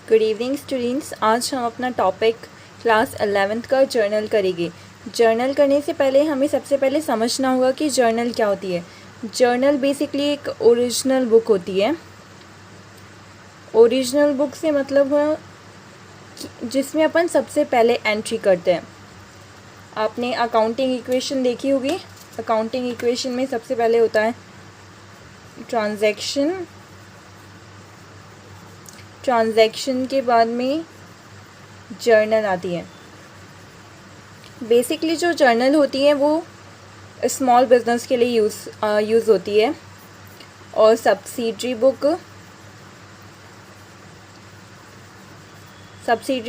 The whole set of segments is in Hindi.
Good evening students. आज हम अपना टॉपिक क्लास 11th का जर्नल करेंगे। जर्नल करने से पहले हमें सबसे पहले समझना होगा कि जर्नल क्या होती है। जर्नल बेसिकली एक ओरिजिनल बुक होती है। ओरिजिनल बुक से मतलब है जिसमें अपन सबसे पहले एंट्री करते हैं। आपने अकाउंटिंग इक्वेशन देखी होगी। अकाउंटिंग इक्वेशन में सबसे पहले होता है ट्रांजैक्शन के बाद में जर्नल आती है। बेसिकली जो जर्नल होती है वो स्मॉल बिजनेस के लिए यूज़ होती है और सब्सिडरी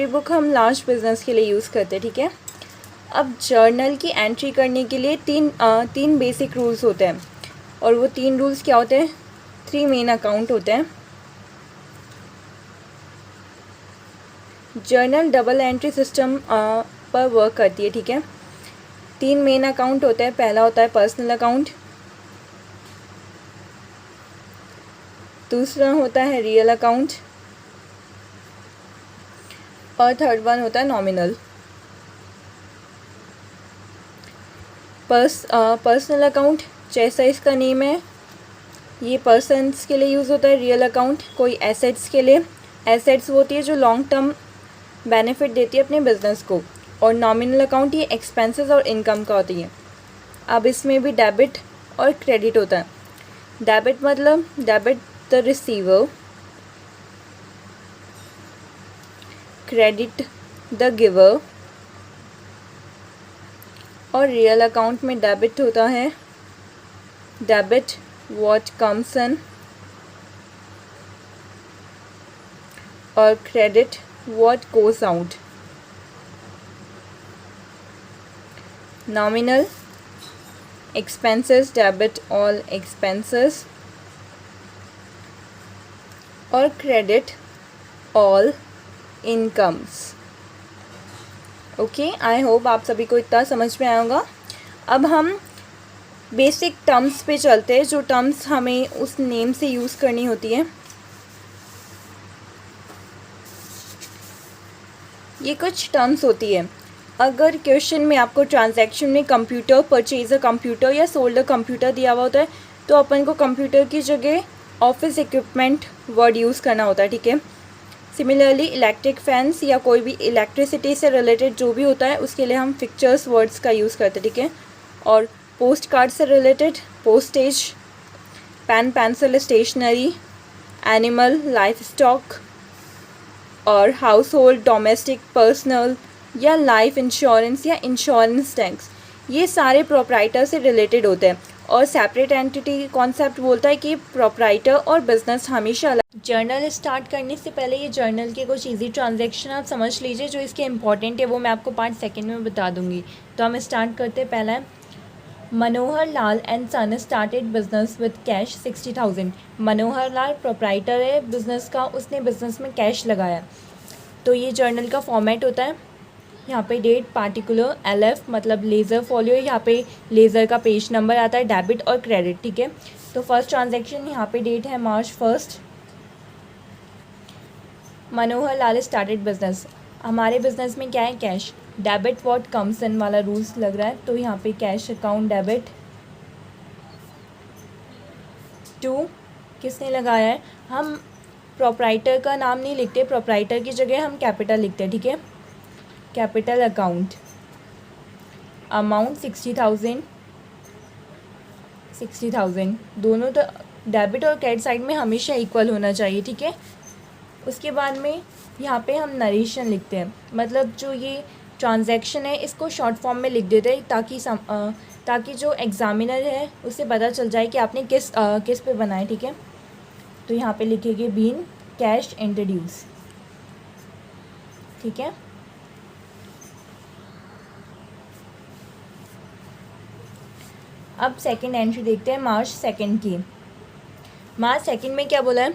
बुक हम लार्ज बिजनेस के लिए यूज़ करते हैं। ठीक है। अब जर्नल की एंट्री करने के लिए तीन बेसिक रूल्स होते हैं और वो तीन रूल्स क्या होते हैं? 3 मेन अकाउंट होते हैं। जर्नल डबल एंट्री सिस्टम पर वर्क करती है। ठीक है। 3 मेन अकाउंट होते हैं। पहला होता है पर्सनल अकाउंट, दूसरा होता है रियल अकाउंट और थर्ड वन होता है नॉमिनल। पर्सनल अकाउंट जैसा इसका नेम है ये पर्सन्स के लिए यूज़ होता है। रियल अकाउंट कोई एसेट्स के लिए, एसेट्स वो होती है जो लॉन्ग टर्म बेनिफिट देती है अपने बिजनेस को। और नॉमिनल अकाउंट ये एक्सपेंसेस और इनकम का होती है। अब इसमें भी डेबिट और क्रेडिट होता है। डेबिट मतलब debit the receiver, credit the giver. और रियल अकाउंट में डेबिट होता है डेबिट व्हाट कम्स इन और credit what goes out. Nominal expenses debit all expenses और credit all incomes. Okay, I hope आप सभी को इतना समझ में आया होगा। अब हम बेसिक टर्म्स पे चलते हैं, जो टर्म्स हमें उस नेम से यूज़ करनी होती है। ये कुछ टर्म्स होती है। अगर क्वेश्चन में आपको ट्रांजैक्शन में कंप्यूटर, परचेज अ कंप्यूटर या सोल्ड अ कंप्यूटर दिया हुआ होता है तो अपन को कंप्यूटर की जगह ऑफिस इक्विपमेंट वर्ड यूज़ करना होता है। ठीक है। सिमिलरली इलेक्ट्रिक फैंस या कोई भी इलेक्ट्रिसिटी से रिलेटेड जो भी होता है उसके लिए हम फिक्चर्स वर्ड्स का यूज़ करते हैं। ठीक है। और पोस्ट कार्ड से related postage, pen pencil stationery, animal livestock और हाउस होल्ड डोमेस्टिक पर्सनल या लाइफ इंश्योरेंस या इंश्योरेंस टैक्स, ये सारे प्रोप्राइटर से रिलेटेड होते हैं। और सेपरेट एंटिटी कॉन्सेप्ट बोलता है कि प्रोप्राइटर और बिजनेस हमेशा अलग। जर्नल स्टार्ट करने से पहले ये जर्नल के कुछ इजी ट्रांजैक्शन आप समझ लीजिए जो इसके इंपॉर्टेंट है, वो मैं आपको 5 सेकेंड में बता दूंगी। तो हम स्टार्ट करते हैं। पहला है Manohar Lal and son started business with cash 60,000। Manohar Lal proprietor है बिजनेस का, उसने बिजनेस में कैश लगाया। तो ये जर्नल का फॉर्मेट होता है। यहाँ पे डेट, पार्टिकुलर, LF मतलब लेज़र फॉलियो, यहाँ पे लेज़र का पेज नंबर आता है, डेबिट और क्रेडिट। ठीक है। तो फर्स्ट ट्रांजैक्शन यहाँ पे डेट है March 1st। Manohar Lal started business, हमारे बिजनेस में क्या है? कैश। डेबिट व्हाट कम्स इन वाला रूल्स लग रहा है, तो यहाँ पे कैश अकाउंट डेबिट। 2 किसने लगाया है? हम प्रोप्राइटर का नाम नहीं लिखते, प्रोप्राइटर की जगह हम कैपिटल लिखते हैं। ठीक है। कैपिटल अकाउंट, अमाउंट 60,000 दोनों तो डेबिट और क्रेडिट साइड में हमेशा इक्वल होना चाहिए। ठीक है। उसके बाद में यहाँ पे हम नरेशन लिखते हैं, मतलब जो ये ट्रांजैक्शन है इसको शॉर्ट फॉर्म में लिख देते हैं ताकि जो एग्जामिनर है उसे पता चल जाए कि आपने किस पे बनाए। ठीक है। तो यहाँ पे लिखेंगे बीन कैश इंट्रोड्यूस। ठीक है। अब सेकंड एंट्री देखते हैं March 2nd की। March 2nd में क्या बोला है?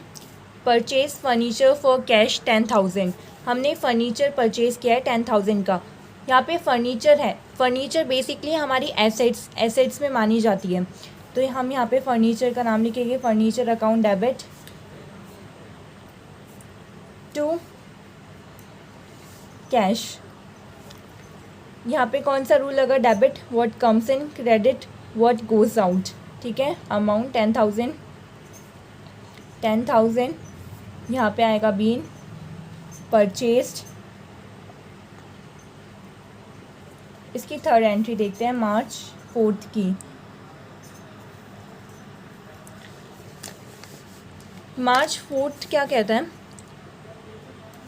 Purchase furniture for cash 10,000। हमने फर्नीचर परचेज़ किया है 10,000 का। यहाँ पे फर्नीचर है, फर्नीचर बेसिकली हमारी एसेट्स में मानी जाती है। तो हम यहाँ पे फर्नीचर का नाम लिखेंगे, फर्नीचर अकाउंट डेबिट। 2 कैश। यहाँ पे कौन सा रूल लगा, debit what comes in, credit what goes out. ठीक है, अमाउंट 10,000, 10,000 यहाँ पे आएगा बीन परचेस्ड। इसकी थर्ड एंट्री देखते हैं, मार्च 4 की। मार्च 4 क्या कहता है,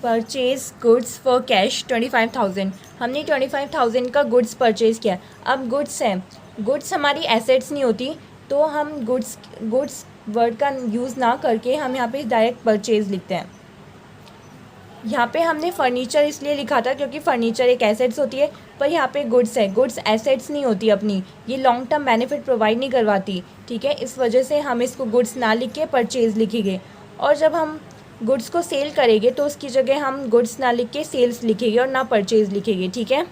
परचेज गुड्स फॉर कैश 25,000। हमने 25,000 का गुड्स परचेज़ किया। अब गुड्स है, गुड्स हमारी एसेट्स नहीं होती, तो हम गुड्स वर्ड का यूज़ ना करके हम यहाँ पे डायरेक्ट परचेज़ लिखते हैं। यहाँ पे हमने फर्नीचर इसलिए लिखा था क्योंकि फर्नीचर एक एसेट्स होती है, पर यहाँ पे गुड्स है, गुड्स एसेट्स नहीं होती अपनी, ये लॉन्ग टर्म बेनिफिट प्रोवाइड नहीं करवाती। ठीक है, इस वजह से हम इसको गुड्स ना लिख के परचेज़ लिखेंगे। और जब हम गुड्स को सेल करेंगे तो उसकी जगह हम गुड्स ना लिख के सेल्स लिखेंगे और ना परचेज़ लिखेंगे। ठीक है,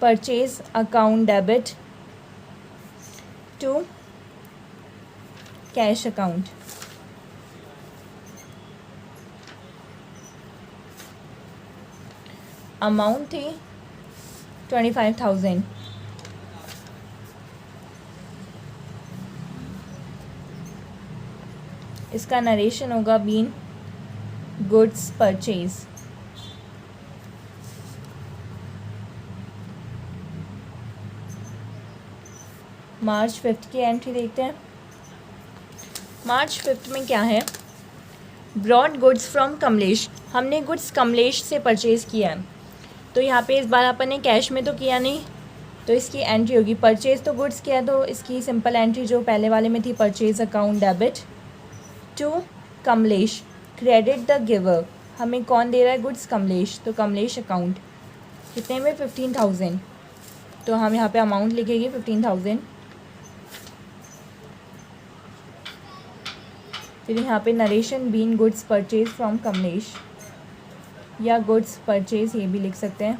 purchase account debit to cash account. Amount थी 25,000। इसका नरेशन होगा बीन गुड्स परचेज। मार्च 5 की एंट्री देखते हैं। मार्च 5 में क्या है, ब्रॉड गुड्स फ्रॉम कमलेश। हमने गुड्स कमलेश से परचेज़ किया है, तो यहाँ पे इस बार अपन ने कैश में तो किया नहीं, तो इसकी एंट्री होगी परचेज़ तो गुड्स किया, तो इसकी सिंपल एंट्री जो पहले वाले में थी, purchase account debit to Kamlesh, credit the giver. हमें कौन दे रहा है, गुड्स कमलेश, तो कमलेश अकाउंट कितने में 15,000, तो हम यहाँ पे अमाउंट लिखेंगे 15,000। फिर यहाँ पे narration being goods purchase from Kamlesh, या गुड्स परचेज ये भी लिख सकते हैं।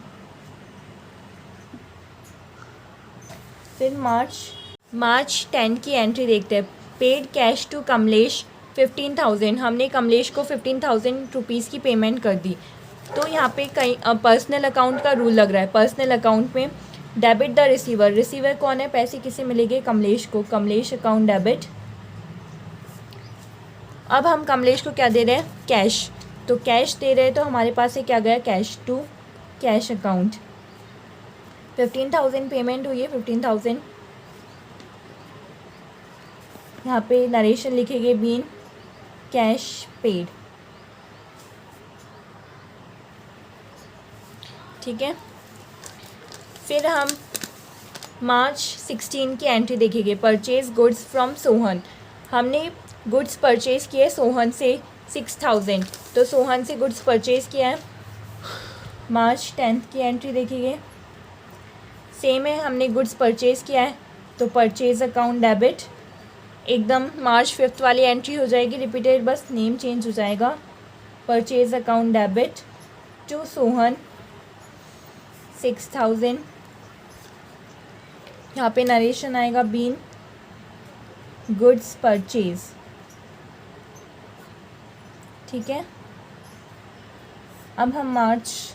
फिर मार्च 10 की एंट्री देखते हैं, पेड कैश टू कमलेश 15,000। हमने कमलेश को 15,000 रुपीज़ की पेमेंट कर दी। तो यहाँ पे कहीं पर्सनल अकाउंट का रूल लग रहा है। पर्सनल अकाउंट में डेबिट द रिसीवर, रिसीवर कौन है, पैसे किसे मिलेंगे, कमलेश को, कमलेश अकाउंट डेबिट। अब हम कमलेश को क्या दे रहे हैं, कैश, तो कैश दे रहे हैं, तो हमारे पास से क्या गया, cash to cash account. 15,000 payment हुई है, 15,000। यहाँ पे नरेशन लिखेंगे बीन कैश पेड। ठीक है, फिर हम मार्च 16 की एंट्री देखेंगे, परचेज गुड्स फ्रॉम सोहन। हमने गुड्स परचेज़ किए सोहन से 6,000, तो सोहन से गुड्स परचेज़ किया है। मार्च 10 की एंट्री देखेंगे, सेम है, हमने गुड्स परचेज़ किया है, तो परचेज़ अकाउंट डेबिट। एकदम मार्च 5 वाली एंट्री हो जाएगी रिपीटेड, बस नेम चेंज हो जाएगा, purchase account debit to Sohan 6,000। यहाँ पे नरेशन आएगा बीन गुड्स परचेज़। ठीक है, अब हम मार्च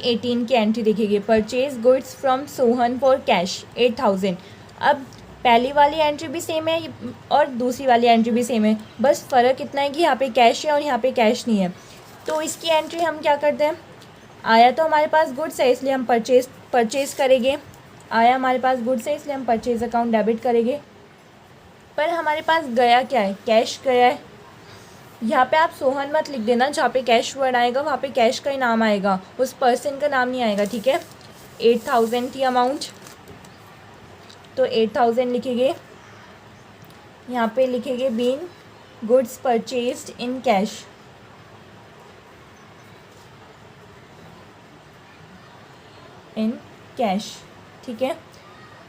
18 की एंट्री देखेंगे, purchase goods from Sohan for cash 8,000। अब पहली वाली एंट्री भी सेम है और दूसरी वाली एंट्री भी सेम है, बस फ़र्क इतना है कि यहाँ पे कैश है और यहाँ पे कैश नहीं है। तो इसकी एंट्री हम क्या करते हैं, आया तो हमारे पास गुड्स है इसलिए हम परचेज़ करेंगे, आया हमारे पास गुड्स है इसलिए हम परचेज़ अकाउंट डेबिट करेंगे। पर हमारे पास गया क्या है, कैश गया है। यहाँ पे आप सोहन मत लिख देना, जहाँ पे कैश वर्ड आएगा वहाँ पे कैश का ही नाम आएगा, उस पर्सन का नाम नहीं आएगा। ठीक है, 8,000 थी अमाउंट, तो 8,000 लिखेंगे। यहाँ पे लिखेंगे being goods purchased in cash. ठीक है,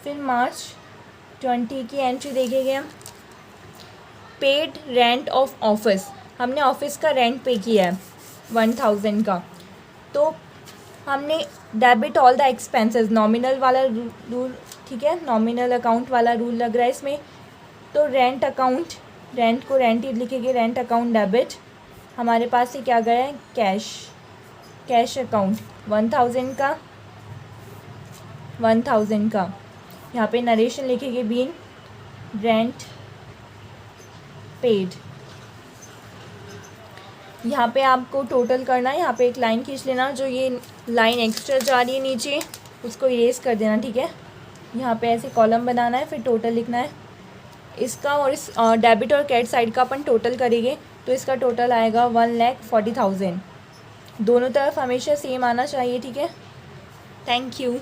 फिर मार्च 20 की एंट्री देखेंगे हम, पेड रेंट ऑफ ऑफिस। हमने ऑफिस का रेंट पे किया है 1,000 का, तो हमने debit all the expenses, nominal वाला रूल। ठीक है, नॉमिनल अकाउंट वाला रूल लग रहा है इसमें, तो रेंट अकाउंट रेंट को रेंट ही लिखेंगे, रेंट अकाउंट डेबिट। हमारे पास से क्या गया है, कैश अकाउंट 1000 का, 1000 का। यहाँ पे नरेशन लिखेंगे, बीन रेंट पेड। यहाँ पे आपको टोटल करना है, यहाँ पे एक लाइन खींच लेना, जो ये लाइन एक्स्ट्रा जा रही है नीचे उसको इरेज कर देना, ठीक है। यहाँ पे ऐसे कॉलम बनाना है, फिर टोटल लिखना है इसका, और इस डेबिट और क्रेडिट साइड का अपन टोटल करेंगे तो इसका टोटल आएगा 1,40,000। दोनों तरफ हमेशा सेम आना चाहिए, ठीक है। Thank you.